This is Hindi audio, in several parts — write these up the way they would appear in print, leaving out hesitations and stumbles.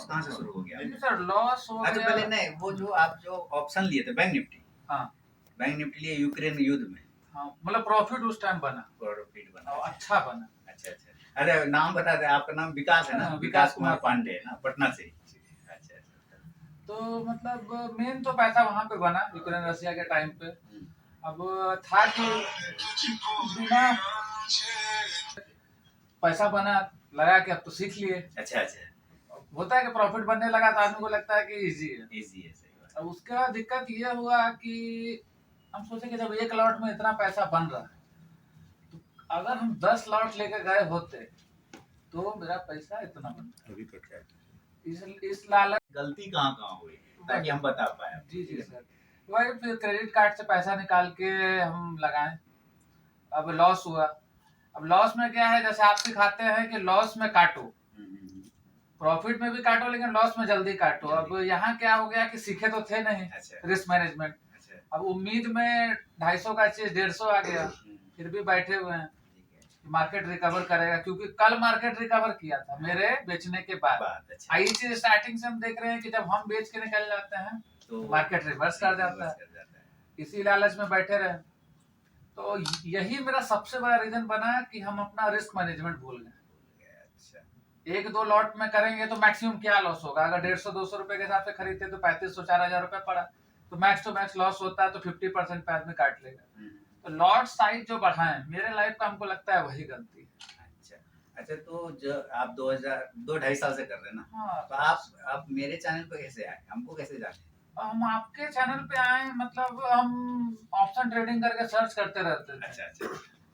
लॉस कहाँ से शुरू हो गया? नहीं सर, लॉस हो अच्छा गया। पहले नहीं, वो जो आप जो ऑप्शन लिए थे बैंक निफ्टी, हाँ बैंक निफ्टी लिए यूक्रेन युद्ध में, हाँ, मतलब प्रॉफिट उस टाइम बना प्रॉफिट बना। और अच्छा बना। अच्छा अच्छा, अरे नाम बता दे, आपका नाम विकास है ना? हाँ, विकास कुमार पांडे है ना, पटना से। अच्छा अच्छा। तो मतलब मेन तो पैसा वहां पे बना यूक्रेन रशिया के टाइम पे। अब था कि बिना पैसा बना, लगा कि अब तो सीख लिए। अच्छा अच्छा, होता है कि प्रॉफिट बनने लगा तो आदमी को लगता है कि इजी है। इजी है, सही बात। अब उसके बाद दिक्कत ये हुआ कि हम सोचे कि जब एक लॉट में इतना पैसा बन रहा है तो अगर हम 10 लॉट लेकर गए होते तो मेरा पैसा इतना बनता। अभी तो क्या इस लालच गलती कहाँ कहाँ हुई ताकि हम बता पाए। जी जी सर, वही फिर क्रेडिट कार्ड से पैसा निकाल के हम लगाए। अब लॉस हुआ। अब लॉस में क्या है, जैसे आप सिखाते हैं कि लॉस में काटो, प्रॉफिट में भी काटो लेकिन लॉस में जल्दी काटो। अब यहाँ क्या हो गया कि सीखे तो थे नहीं रिस्क मैनेजमेंट। अब उम्मीद में 250 का चीज 150 आ गया, फिर भी बैठे हुए हैं मार्केट रिकवर करेगा, क्योंकि कल मार्केट रिकवर किया था मेरे बेचने के बाद। आई चीज स्टार्टिंग से हम देख रहे हैं कि जब हम बेच के निकल जाते हैं तो मार्केट रिवर्स कर जाता है, इसी लालच में बैठे रहे। तो यही मेरा सबसे बड़ा रीजन बना कि हम अपना रिस्क मैनेजमेंट भूल गए। एक दो लॉट में करेंगे तो मैक्सिमम क्या लॉस होगा, अगर 150-200 रुपए के हिसाब से खरीदते तो 3500-4000 रुपए पड़ा, तो मैक्स टू मैक्स लॉस होता है तो 50% पे आदमी काट लेगा। तो लॉट साइज जो बढ़ाएं, मेरे लाइफ का हमको लगता है वही गलती है। अच्छा, तो जो आप 2-2.5 साल से कर रहे हैं ना, हाँ, तो आप मेरे चैनल पे कैसे आए, हमको कैसे जाने? हम आपके चैनल पे आए, मतलब हम ऑप्शन ट्रेडिंग करके सर्च करते रहते थे। अच्छा अच्छा,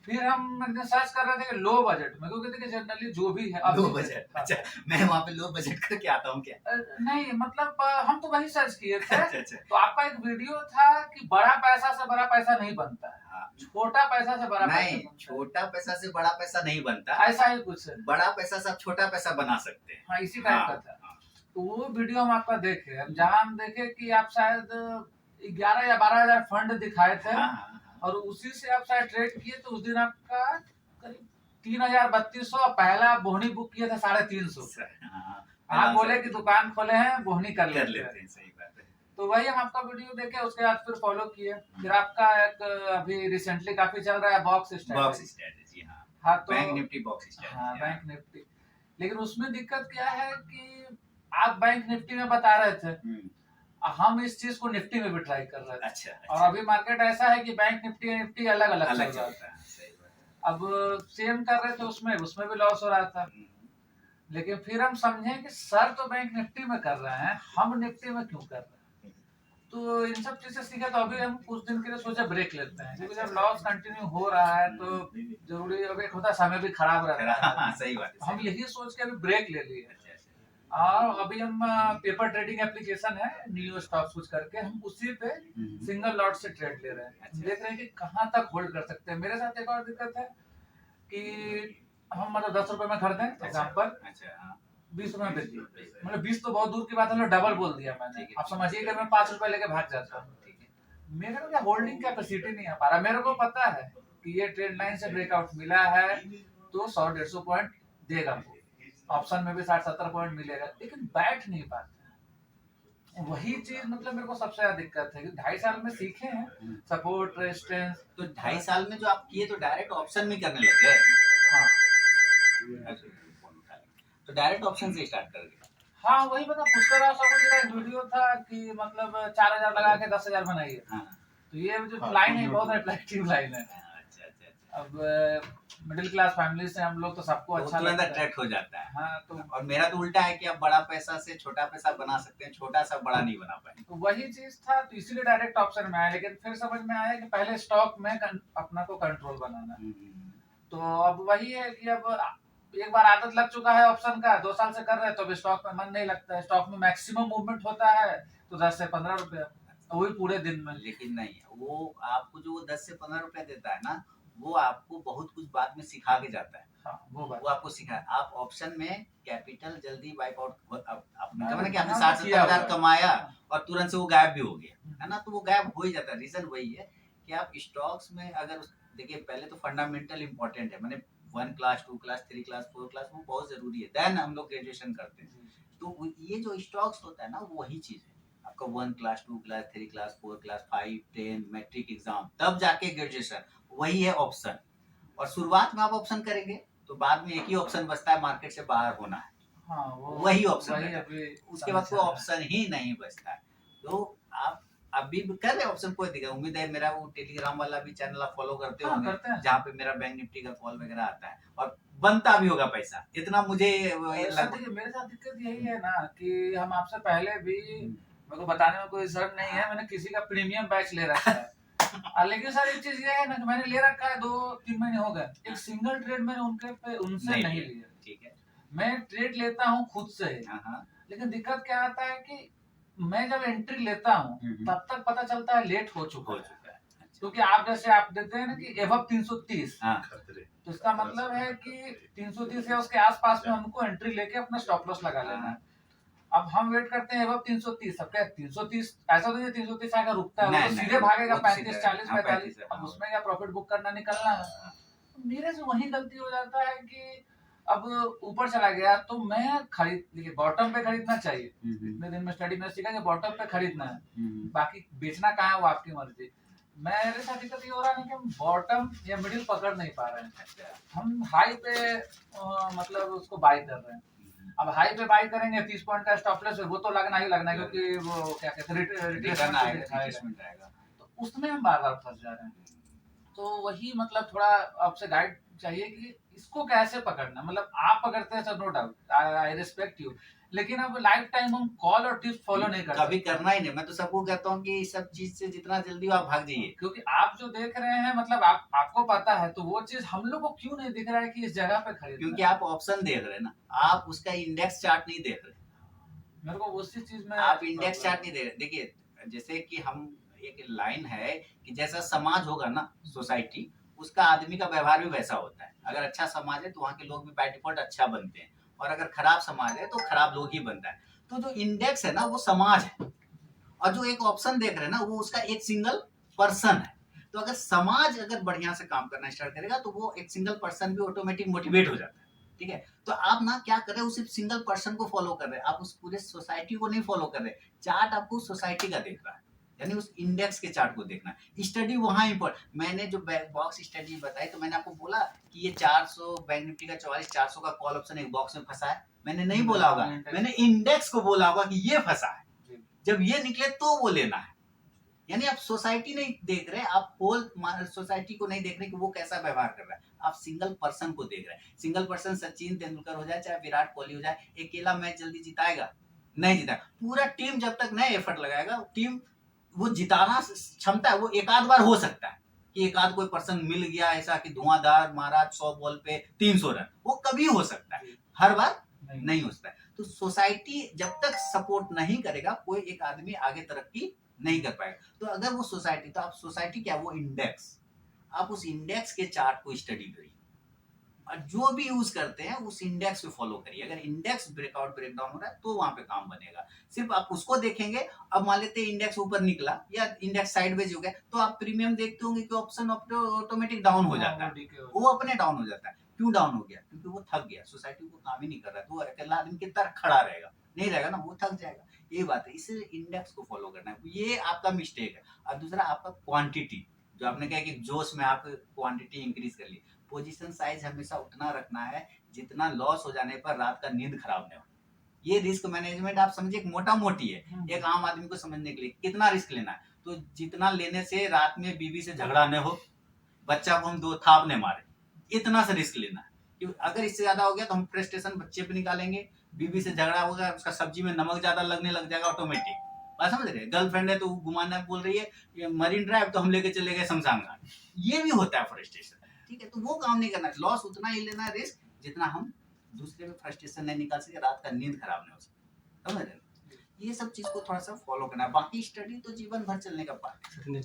फिर हम एक दिन सर्च कर रहे थे कि लो बजट में, क्योंकि देखिए जनरली जो भी है लो बजट। अच्छा, मैं वहाँ पे लो बजट करके आता हूँ क्या? नहीं मतलब हम तो वही सर्च किए थे। अच्छा अच्छा, तो आपका एक वीडियो था कि बड़ा पैसा से बड़ा पैसा नहीं बनता है, हाँ, छोटा पैसा से बड़ा नहीं, पैसा छोटा पैसा से बड़ा पैसा नहीं बनता, ऐसा ही कुछ है। बड़ा पैसा से आप छोटा पैसा बना सकते हैं। हाँ, इसी टाइप का था। तो वो वीडियो हम आपका देखे, हम जहाँ हम देखे कि आप शायद 11 या 12 हजार फंड दिखाए थे, और उसी से आप शायद ट्रेड किए। तो उस दिन आपका करीब 3,3200, पहला बोहनी बुक किए थे 350। आप बोले कि दुकान खोले हैं, बोहनी कर लेते हैं। सही बात है। तो वही हम आपका वीडियो देखे, उसके बाद फिर फॉलो किए। फिर आपका एक अभी रिसेंटली काफी चल रहा है बॉक्स स्ट्रेटजी। हाँ, तो बैंक निफ्टी बॉक्स स्ट्रेटजी। हाँ, बैंक निफ्टी। लेकिन उसमें दिक्कत क्या है कि आप बैंक निफ्टी में बता रहे थे, हम इस चीज को निफ्टी में भी ट्राई कर रहे थे। अच्छा, और अभी मार्केट ऐसा है कि बैंक निफ्टी अलग अलग चल रहा था। अब सेम कर रहे थे, उसमें भी लॉस हो रहा था। लेकिन फिर हम समझे कि सर तो बैंक निफ्टी में कर रहे हैं, हम निफ्टी में क्यों कर रहे हैं। तो इन सब चीजें सीखे। तो अभी हम कुछ दिन के लिए सोचे ब्रेक लेते हैं, क्योंकि जब लॉस कंटिन्यू हो रहा है तो जरूरी अब एक होता है समय भी खराब रहता है। सही बात है। हम यही सोच के अभी ब्रेक ले लिए। और अभी हम पेपर ट्रेडिंग एप्लीकेशन है न्यू स्टॉक कुछ करके, हम उसी पे सिंगल लॉट से ट्रेड ले रहे हैं। देख रहे हैं कि कहाँ तक होल्ड कर सकते हैं। मेरे साथ एक और दिक्कत है कि हम मतलब 10 रुपए में खरीदें एग्जाम्पल, 20 रुपए में बेच दिए। मतलब 20 तो बहुत दूर की बात है, डबल बोल दिया मैंने। आप समझिए कि मैं 5 रुपए लेके भाग जाता हूँ। मेरे को क्या होल्डिंग कैपेसिटी नहीं आ पा रहा। मेरे को पता है कि ये ट्रेड लाइन से ब्रेकआउट मिला है तो 100-150 पॉइंट देगा, ऑप्शन में भी 60-70 पॉइंट मिलेगा, लेकिन बैठ नहीं पाता। वही चीज मतलब मेरे को सबसे ज्यादा दिक्कत है कि 2.5 साल में सीखे हैं सपोर्ट रेजिस्टेंस। तो 2.5 साल में जो आप किए तो डायरेक्ट ऑप्शन में करने लग गए? हाँ, तो डायरेक्ट ऑप्शन से स्टार्ट कर गए? हाँ, वही मतलब पुष्कर राव साहब का एक वीडियो था कि मतलब 4,000 लगा के 10,000 बनाइए। तो ये जो लाइन है बहुत अट्रैक्टिव लाइन है। अब मिडिल क्लास फैमिली से हम लोग तो सबको अच्छा लगता है, अट्रैक्ट हो जाता है। हाँ, तो और मेरा तो उल्टा है कि आप बड़ा पैसा से छोटा पैसा बना सकते हैं, छोटा सा बड़ा नहीं बना पाए। तो वही चीज था, तो इसीलिए डायरेक्ट ऑप्शन में आया। लेकिन फिर समझ में आया कि पहले स्टॉक में अपना को कंट्रोल बनाना। तो अब वही है कि अब एक बार आदत लग चुका है ऑप्शन का, 2 साल से कर रहे हैं, तो अभी स्टॉक में मन नहीं लगता है। स्टॉक में मैक्सिमम मूवमेंट होता है तो 10 से 15 रुपए, वही पूरे दिन में। लेकिन नहीं, वो आपको जो 10 से 15 रुपए देता है ना, वो आपको बहुत कुछ बाद में सिखा के जाता है। हाँ, वो आपको सिखा। आप ऑप्शन में कैपिटल जल्दी वाइप आउट, आपने कहा ना कि आपने 60-70 हजार कमाया और तुरंत से वो गायब भी हो गया है ना, तो वो गायब हो ही जाता है। रीजन वही है कि आप स्टॉक्स में अगर देखिए, पहले तो फंडामेंटल इंपॉर्टेंट है, मैंने 1 क्लास 2 क्लास 3 क्लास 4 क्लास वो बहुत जरूरी है, देन हम लोग ग्रेजुएशन करते हैं। तो ये जो स्टॉक्स होता है ना वही चीज है। आपका 1 class 2 class 3 class 4 class 5 10 matric exam तब जाके ग्रेजुएशन, वही है ऑप्शन। और शुरुआत में आप ऑप्शन करेंगे तो बाद में एक ही ऑप्शन बचता है, मार्केट से बाहर होना है। हाँ, वही ऑप्शन वही है, अभी उसके बाद कोई ऑप्शन ही नहीं बचता है। तो आप अभी भी कर रहे ऑप्शन, कोई दिक्कत, उम्मीद है मेरा वो टेलीग्राम वाला भी चैनल आप फॉलो करते हाँ, होंगे, करते हैं। जहाँ पे मेरा बैंक निफ्टी का कॉल वगैरह आता है और बनता भी होगा पैसा, इतना मुझे सर देखिए, मेरे साथ दिक्कत यही है ना कि हम आपसे पहले भी, मेरे को बताने में कोई शर्म नहीं है, मैंने किसी का प्रीमियम बैच ले रखा है। लेकिन सर एक चीज ये है ना कि मैंने ले रखा है 2-3 महीने हो गए, एक सिंगल ट्रेड मैंने उनसे नहीं लिया। ठीक है, मैं ट्रेड लेता हूँ खुद से, हाँ, लेकिन दिक्कत क्या आता है कि मैं जब एंट्री लेता हूँ तब तक पता चलता है लेट हो चुका है। क्योंकि आप जैसे आप देते हैं ना कि एबव 330, तो इसका मतलब है कि 330 या उसके आसपास में हमको एंट्री लेके अपना स्टॉप लॉस लगा लेना है। अब हम वेट करते हैं एबव 330, अब क्या 330 ऐसा तो 330 आकर रुकता है, वो तो सीधे भागेगा 35 40 45, अब उसमें क्या प्रॉफिट बुक करना निकलना है। तो मेरे से वही गलती हो जाता है कि अब ऊपर चला गया तो मैं खरीद, देखिए बॉटम पे खरीदना चाहिए, इतने दिन में स्टडी में सीखा कि बॉटम पे खरीदना है, बाकी बेचना कहाँ है वो आपकी मर्जी। मेरे साथ दिक्कत ये हो रहा है कि हम बॉटम या मिडिल पकड़ नहीं पा रहे हैं, हम हाई पे मतलब उसको बाय कर रहे हैं। अब हाई पे बाय करेंगे 30 पॉइंट का स्टॉप लॉस, वो तो लगना ही लगना है, क्योंकि वो क्या कहते हैं रिट्रेसमेंट आएगा, तो उसमें हम बार बार फंस जा रहे हैं। तो वही मतलब थोड़ा आपसे गाइड चाहिए कि इसको कैसे पकड़ना, मतलब आप पकड़ते हैं sir, no doubt, I respect you, लेकिन अब लाइफ टाइम हम कॉल और टिप्स फॉलो नहीं कर कभी करना ही नहीं। मैं तो सबको कहता हूँ कि इस सब चीज से जितना जल्दी आप भाग जाइए, क्योंकि आप जो देख रहे हैं मतलब आपको पता है, तो वो चीज हम लोग को क्यों नहीं दिख रहा है कि इस जगह पे खरीदना, क्योंकि आप ऑप्शन देख रहे हैं ना, आप उसका इंडेक्स चार्ट नहीं देख रहे। मेरे को उसी चीज में आप इंडेक्स चार्ट नहीं दे रहे। देखिए जैसे कि हम एक लाइन है कि जैसा समाज होगा ना सोसाइटी, उसका आदमी का व्यवहार भी वैसा होता है। अगर अच्छा समाज है तो वहाँ के लोग भी बाय डिफॉल्ट अच्छा बनते हैं, और अगर खराब समाज है तो खराब लोग ही बनता है। तो जो इंडेक्स है ना वो समाज है, और जो एक ऑप्शन देख रहे हैं ना वो उसका एक सिंगल पर्सन है। तो अगर समाज अगर बढ़िया से काम करना स्टार्ट करेगा तो वो एक सिंगल पर्सन भी ऑटोमेटिक मोटिवेट हो जाता है। ठीक है, तो आप ना क्या कर रहे हैं, उस सिंगल पर्सन को फॉलो कर रहे हैं, आप उस पूरे सोसाइटी को नहीं फॉलो कर रहे। चार्ट आपको सोसाइटी का देख रहा है, यानी उस इंडेक्स के चार्ट को देखना है। स्टडी वहां इंपॉर्टेंट। मैंने जो बॉक्स स्टडी बताई तो मैंने आपको बोला कि ये 400 बैंक निफ्टी का 44 400 का कॉल ऑप्शन एक बॉक्स में फंसा है, मैंने नहीं बोला होगा, मैंने इंडेक्स को बोला होगा कि ये फंसा है, जब ये निकले तो वो लेना है। यानी आप सोसाइटी नहीं देख रहे, आप होल सोसाइटी को नहीं देख रहे कि वो कैसा व्यवहार कर रहा है, आप सिंगल पर्सन को देख रहे हैं। सिंगल पर्सन सचिन तेंदुलकर हो जाए चाहे विराट कोहली हो जाए, अकेला मैच जल्दी जिताएगा नहीं जीता। पूरा टीम जब तक नहीं एफर्ट लगाएगा, टीम वो जिताना क्षमता है, वो एक आध बार हो सकता है कि एक आध कोई पर्सन मिल गया ऐसा कि धुआंधार मारा 100 बॉल पे 300 रन, वो कभी हो सकता है, हर बार नहीं हो सकता है। तो सोसाइटी जब तक सपोर्ट नहीं करेगा कोई एक आदमी आगे तरक्की नहीं कर पाएगा। तो अगर वो सोसाइटी, तो आप सोसाइटी क्या, वो इंडेक्स, आप उस इंडेक्स के चार्ट को स्टडी करिए और जो भी यूज करते हैं उस इंडेक्स को फॉलो करिए। अगर इंडेक्स ब्रेकआउट ब्रेकडाउन हो रहा है तो वहां पे काम बनेगा। सिर्फ आप उसको देखेंगे, अब मान लेते हैं इंडेक्स ऊपर निकला या इंडेक्स साइडवेज हो गया, तो आप प्रीमियम देखते होंगे कि ऑप्शन ऑटोमेटिक डाउन हो जाता है, वो अपने डाउन हो जाता है। क्यों डाउन हो गया? क्योंकि वो थक गया, सोसाइटी को काम ही नहीं कर रहा है, तो वो अकेला आदमी की तरह खड़ा रहेगा, नहीं रहेगा ना, वो थक जाएगा। ये बात है, इसलिए इंडेक्स को फॉलो करना है, ये आपका मिस्टेक है। और दूसरा आपका क्वांटिटी, जो आपने कहा कि जोश में आप क्वांटिटी इंक्रीज कर ली, पोजीशन साइज हमेशा उतना रखना है जितना लॉस हो जाने पर रात का नींद खराब नहीं हो। ये रिस्क मैनेजमेंट आप समझिए मोटा मोटी है, एक आम आदमी को समझने के लिए कितना रिस्क लेना है, तो जितना लेने से रात में बीवी से झगड़ा न हो, बच्चा को हम 2 थाप ने मारे, इतना सा रिस्क लेना है। अगर इससे ज्यादा हो गया तो हम फ्रस्ट्रेशन बच्चे पे निकालेंगे, बीवी से झगड़ा होगा, उसका सब्जी में नमक ज्यादा लगने लग जाएगा ऑटोमेटिक। बात समझ रहे? गर्लफ्रेंड है तो घुमाना बोल रही है मरीन ड्राइव, तो हम लेके चले गए शमशान घाट, ये भी होता है फ्रस्ट्रेशन। ठीक है, तो वो काम नहीं करना, लॉस उतना ही लेना है रिस्क जितना हम दूसरे में फ्रस्ट्रेशन नहीं निकाल सके, रात का नींद खराब नहीं हो सके। समझ रहे? ये सब चीज को थोड़ा सा फॉलो करना है, बाकी स्टडी तो जीवन भर चलने का पार्ट है।